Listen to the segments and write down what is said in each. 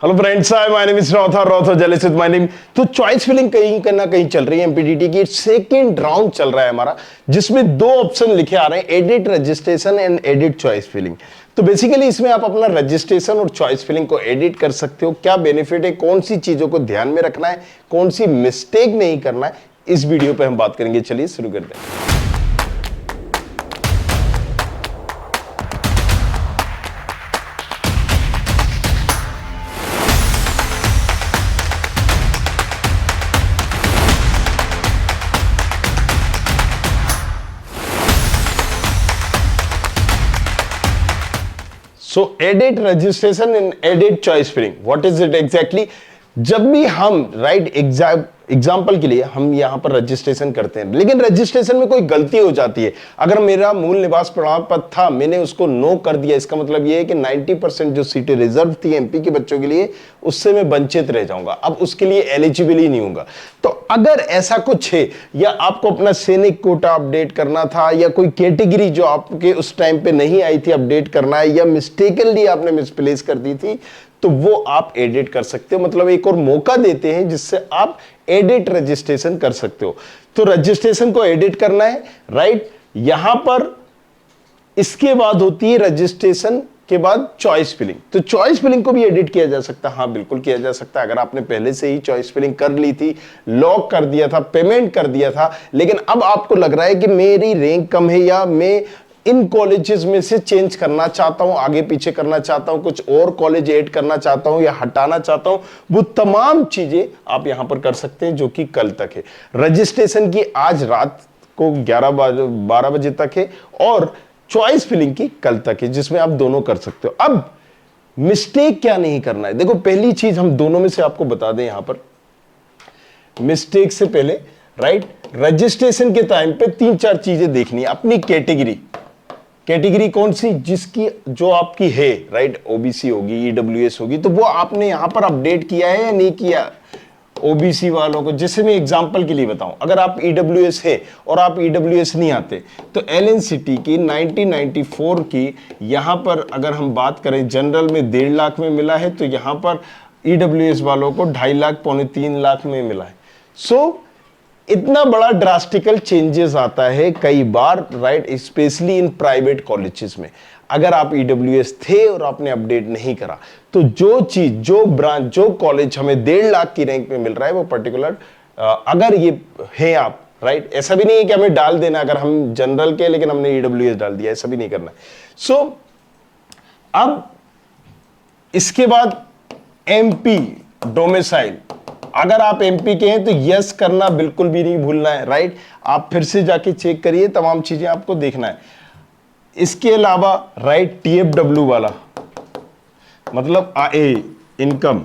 Hello friends, hi my name is रॉथ जेलिस with my name. तो चॉइस फिलिंग कहीं ना कहीं चल रही है। एमपीटीटी की सेकंड राउंड चल रहा है हमारा, जिसमें दो ऑप्शन लिखे आ रहे हैं, edit registration and edit choice filling. तो बेसिकली इसमें आप अपना रजिस्ट्रेशन और चॉइस फिलिंग को एडिट कर सकते हो। क्या बेनिफिट है, कौन सी चीजों को ध्यान में रखना है, कौन सी मिस्टेक नहीं करना है, इस वीडियो पे हम बात करेंगे। चलिए शुरू करते हैं। So edit registration and edit choice filling, what is it exactly? जब भी हम एग्जाम्पल के लिए हम यहां पर रजिस्ट्रेशन करते हैं, लेकिन रजिस्ट्रेशन में कोई गलती हो जाती है। अगर मेरा मूल निवास प्रमाण पत्र था, मैंने उसको नो कर दिया, इसका मतलब यह है कि 90% जो सीटें रिजर्व थी एमपी के बच्चों के लिए, उससे मैं वंचित रह जाऊंगा, अब उसके लिए एलिजिबल ही नहीं होगा। तो अगर ऐसा कुछ है, या आपको अपना सैनिक कोटा अपडेट करना था, या कोई कैटेगरी जो आपके उस टाइम पे नहीं आई थी अपडेट करना है, या मिस्टेकनली आपने मिसप्लेस कर दी थी, तो वो आप एडिट कर सकते हो। मतलब एक और मौका देते हैं जिससे आप एडिट रजिस्ट्रेशन कर सकते हो। तो रजिस्ट्रेशन को एडिट करना है, राइट? यहां पर इसके बाद होती है रजिस्ट्रेशन के बाद चॉइस फिलिंग। तो चॉइस फिलिंग को भी एडिट किया जा सकता है। हाँ, बिल्कुल किया जा सकता है। अगर आपने पहले से ही चॉइस फिलिंग कर ली थी, लॉक कर दिया था, पेमेंट कर दिया था, लेकिन अब आपको लग रहा है कि मेरी रैंक कम है, या मैं इन कॉलेजेस में से चेंज करना चाहता हूं, आगे पीछे करना चाहता हूं, कुछ और कॉलेज ऐड करना चाहता हूं या हटाना चाहता हूं, वो तमाम चीजें आप यहां पर कर सकते हैं, जो कि कल तक है। रजिस्ट्रेशन की आज रात को 12 बजे तक है, और चॉइस फिलिंग की कल तक है, जिसमें आप दोनों कर सकते हो। अब मिस्टेक क्या नहीं करना है, देखो पहली चीज हम दोनों में से आपको बता दें यहां पर, मिस्टेक से पहले, राइट, रजिस्ट्रेशन के टाइम पे 3-4 चीजें देखनी है। अपनी कैटेगरी कौन सी, जिसकी जो आपकी है, राइट, ओबीसी होगी, ईडब्ल्यूएस होगी, तो वो आपने यहां पर अपडेट किया है या नहीं किया। ओबीसी वालों को, जैसे मैं एग्जांपल के लिए बताऊं, अगर आप ईडब्ल्यूएस है और आप ईडब्ल्यूएस नहीं आते, तो एलएनसीटी की 1994 की यहां पर अगर हम बात करें, जनरल में 1.5 लाख में मिला है, तो यहां पर ईडब्ल्यूएस वालों को 2.5 लाख, 2.25 लाख में मिला है। सो इतना बड़ा ड्रास्टिकल चेंजेस आता है कई बार, right, specially in private colleges में। अगर आप ईडब्ल्यूएस थे और आपने अपडेट नहीं करा, तो जो चीज, जो ब्रांच, जो कॉलेज हमें 1.5 लाख की रैंक में मिल रहा है, वो पर्टिकुलर अगर ये है आप, राइट, ऐसा भी नहीं है कि हमें डाल देना, अगर हम जनरल के लेकिन हमने ईडब्ल्यूएस डाल दिया, ऐसा भी नहीं करना है। सो अब इसके बाद एमपी डोमिसाइल, अगर आप एमपी के हैं तो यस करना बिल्कुल भी नहीं भूलना है, राइट। आप फिर से जाके चेक करिए, तमाम चीजें आपको देखना है। इसके अलावा, राइट, टीएफडब्ल्यू वाला, मतलब आए इनकम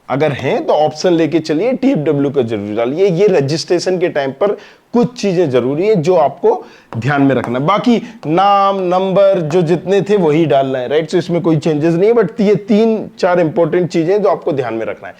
अगर है तो ऑप्शन लेके चलिए, टीएफडब्ल्यू का जरूर डालिए। ये रजिस्ट्रेशन के टाइम पर कुछ चीजें जरूरी है जो आपको ध्यान में रखना है। बाकी नाम, नंबर जो जितने थे वही डालना है, राइट। सो इसमें कोई चेंजेस नहीं है, बट ये 3-4 इंपॉर्टेंट चीजें जो आपको ध्यान में रखना है।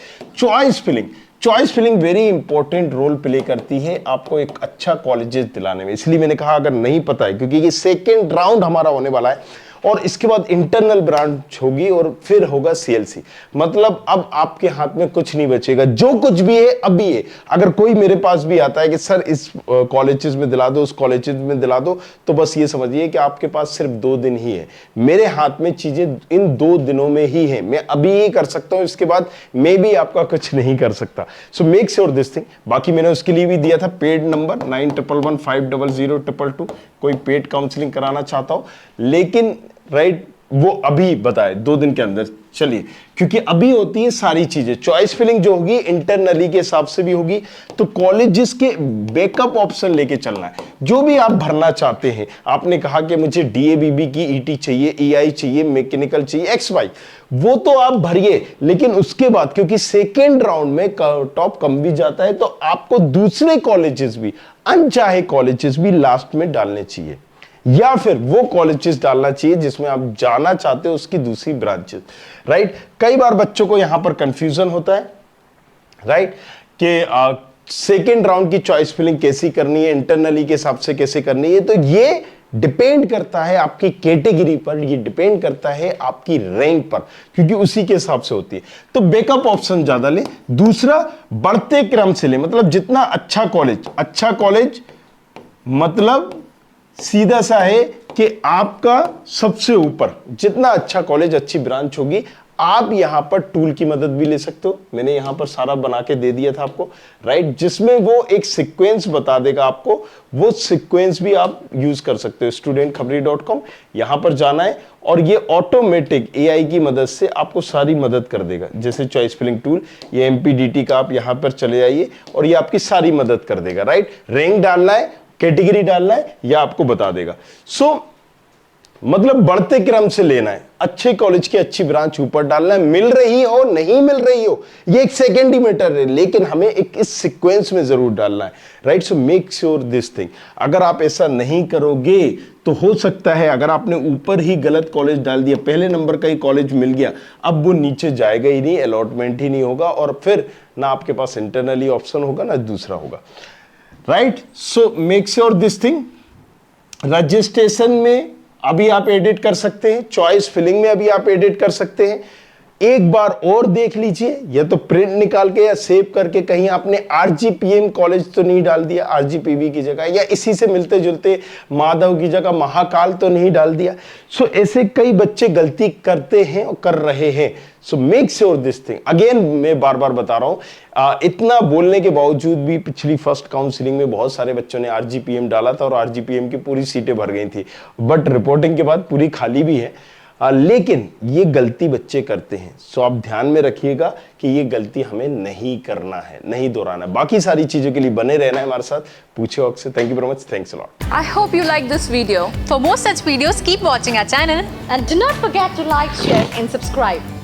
Choice filling very important role play करती है आपको एक अच्छा कॉलेजेस दिलाने में। इसलिए मैंने कहा अगर नहीं पता है, क्योंकि ये सेकेंड राउंड हमारा होने वाला है, और इसके बाद इंटरनल ब्रांच होगी और फिर होगा सीएलसी। मतलब अब आपके हाथ में कुछ नहीं बचेगा, जो कुछ भी है अभी है। अगर कोई मेरे पास भी आता है कि सर इस कॉलेजेस में दिला दो, उस कॉलेजेस में दिला दो, तो बस ये समझिए कि आपके पास सिर्फ 2 दिन ही है। मेरे हाथ में चीजें इन 2 दिनों में ही है, मैं अभी ये कर सकता हूं, इसके बाद मैं भी आपका कुछ नहीं कर सकता। So make sure this thing. बाकी मैंने उसके लिए भी दिया था पेड नंबर 9111500222, कोई पेड काउंसलिंग कराना चाहता हो, लेकिन राइट, वो अभी बताए 2 दिन के अंदर। चलिए, क्योंकि अभी होती है सारी चीजें। चॉइस फिलिंग जो होगी इंटरनली के हिसाब से भी होगी, तो कॉलेजेस के बैकअप ऑप्शन लेके चलना है। जो भी आप भरना चाहते हैं, आपने कहा कि मुझे डीएबीबी की ईटी चाहिए, ईआई चाहिए, मैकेनिकल चाहिए, XY, वो तो आप भरिए, लेकिन उसके बाद क्योंकि सेकेंड राउंड में टॉप कम भी जाता है, तो आपको दूसरे कॉलेजेस भी, अनचाहे कॉलेजेस भी लास्ट में डालने चाहिए, या फिर वो कॉलेजेस डालना चाहिए जिसमें आप जाना चाहते हो, उसकी दूसरी ब्रांचेस, राइट। कई बार बच्चों को यहां पर कंफ्यूजन होता है, राइट, कि सेकेंड राउंड की चॉइस फिलिंग कैसी करनी है, इंटरनली के हिसाब से कैसे करनी है। तो ये डिपेंड करता है आपकी कैटेगरी पर, ये डिपेंड करता है आपकी रैंक पर, क्योंकि उसी के हिसाब से होती है। तो बैकअप ऑप्शन ज्यादा ले। दूसरा, बढ़ते क्रम से ले, मतलब जितना अच्छा कॉलेज मतलब सीधा सा है कि आपका सबसे ऊपर जितना अच्छा कॉलेज, अच्छी ब्रांच होगी, आप यहां पर टूल की मदद भी ले सकते हो। मैंने यहां पर सारा बना के दे दिया था आपको, राइट, जिसमें वो एक सीक्वेंस बता देगा आपको, वो सीक्वेंस भी आप यूज कर सकते हो। studentkhabri.com यहां पर जाना है और ये ऑटोमेटिक एआई की मदद से आपको सारी मदद कर देगा। जैसे चॉइस फिलिंग टूल, ये एमपीडीटी का, आप यहां पर चले जाइए और ये आपकी सारी मदद कर देगा, राइट। रैंक डालना है, कैटेगरी डालना है, यह आपको बता देगा। मतलब बढ़ते क्रम से लेना है, अच्छे कॉलेज की अच्छी ब्रांच ऊपर डालना है, मिल रही हो नहीं मिल रही हो ये एक सेकेंडरी मैटर है, लेकिन हमें एक इस सीक्वेंस में जरूर डालना है, right. So make sure this thing. अगर आप ऐसा नहीं करोगे तो हो सकता है अगर आपने ऊपर ही गलत कॉलेज डाल दिया, पहले नंबर का ही कॉलेज मिल गया, अब वो नीचे जाएगा ही नहीं, अलॉटमेंट ही नहीं होगा, और फिर ना आपके पास इंटरनली ऑप्शन होगा ना दूसरा होगा, right. So make sure this thing. Registration में अभी आप एडिट कर सकते हैं, चॉइस फिलिंग में अभी आप एडिट कर सकते हैं। एक बार और देख लीजिए, या तो प्रिंट निकाल के या सेव करके कहीं आपने आरजीपीएम कॉलेज तो नहीं डाल दिया आरजीपीवी की जगह, या इसी से मिलते जुलते माधव की जगह महाकाल तो नहीं डाल दिया। सो ऐसे कई बच्चे गलती करते हैं और कर रहे हैं। So make sure this thing. Again मैं बार बार बता रहा हूं, इतना बोलने के बावजूद भी पिछली फर्स्ट काउंसलिंग में बहुत सारे बच्चों ने आरजीपीएम डाला था और आरजीपीएम की पूरी सीटें भर गई थी, बट रिपोर्टिंग के बाद पूरी खाली भी है। लेकिन ये गलती बच्चे करते हैं, सो आप ध्यान में रखिएगा कि ये गलती हमें नहीं करना है, नहीं दोहराना है। बाकी सारी चीजों के लिए बने रहना है हमारे साथ। पूछे अक्सर। Thank you very much, thanks a lot. I hope you like this video. For more such videos, keep watching our channel And do not forget to like, share and subscribe.